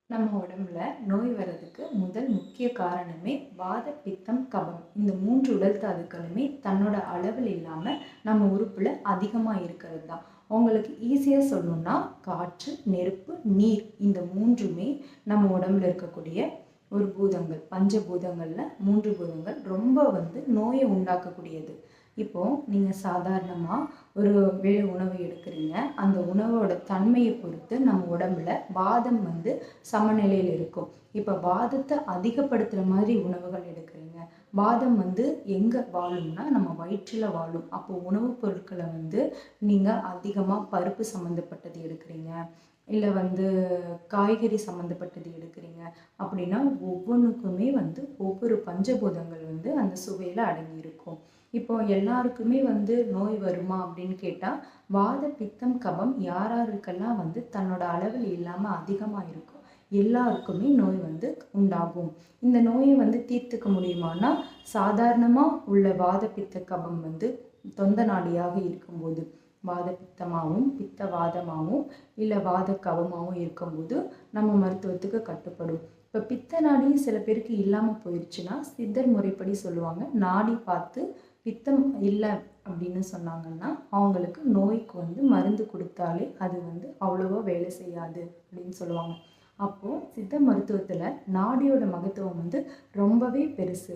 நம்ம உடம்புல நோய் வர்றதுக்கு முதல் முக்கிய காரணமே வாத பித்தம் கபம். இந்த 3 உடல் தாதுக்களுமே தன்னோட அளவில் இல்லாமல் நம்ம உறுப்புல அதிகமாக இருக்கிறது தான். உங்களுக்கு ஈஸியாக சொல்லணும்னா காற்று, நெருப்பு, நீர் இந்த 3மே நம்ம உடம்புல இருக்கக்கூடிய ஒரு பூதங்கள். பஞ்சபூதங்களில் 3 பூதங்கள் ரொம்ப நோயை உண்டாக்கக்கூடியது. இப்போது நீங்கள் சாதாரணமாக ஒரு வேளை உணவு எடுக்கிறீங்க. அந்த உணவோட தன்மையை பொறுத்து நம்ம உடம்புல வாதம் சமநிலையில் இருக்கும். இப்போ வாதத்தை அதிகப்படுத்துகிற மாதிரி உணவுகள் எடுக்கிறீங்க. வாதம் எங்கே வாழும்னா நம்ம வயிற்றில் வாழும். அப்போ உணவுப் பொருட்களை நீங்கள் அதிகமாக பருப்பு சம்மந்தப்பட்டது எடுக்கிறீங்க, இல்லை காய்கறி சம்மந்தப்பட்டது எடுக்கிறீங்க அப்படின்னா ஒவ்வொன்றுக்குமே ஒவ்வொரு பஞ்சபூதங்கள் அந்த சுவையில் அடங்கியிருக்கும். இப்போ எல்லாருக்குமே நோய் வருமா அப்படின்னு கேட்டால், வாத பித்தம் கபம் யாராருக்கெல்லாம் தன்னோட அளவில் இல்லாமல் அதிகமாக இருக்கும் எல்லாருக்குமே நோய் உண்டாகும். இந்த நோயை தீர்த்துக்க முடியுமானா, சாதாரணமாக உள்ள வாத பித்த கபம் தொந்த நாடியாக இருக்கும்போது வாத பித்தமாகவும் பித்தவாதமாகவும் இல்லை வாத கபமாகவும் இருக்கும்போது நம்ம மருத்துவத்துக்கு கட்டுப்படும். இப்போ பித்த நாடி சில பேருக்கு இல்லாமல் போயிடுச்சுன்னா சித்தர் முறைப்படி சொல்லுவாங்க, நாடி பார்த்து பித்தம் இல்லை அப்படின்னு சொன்னாங்கன்னா அவங்களுக்கு நோய்க்கு மருந்து கொடுத்தாலே அது அவ்வளோவா வேலை செய்யாது அப்படின்னு சொல்லுவாங்க. அப்போது சித்த மருத்துவத்தில் நாடியோட மகத்துவம் ரொம்பவே பெருசு.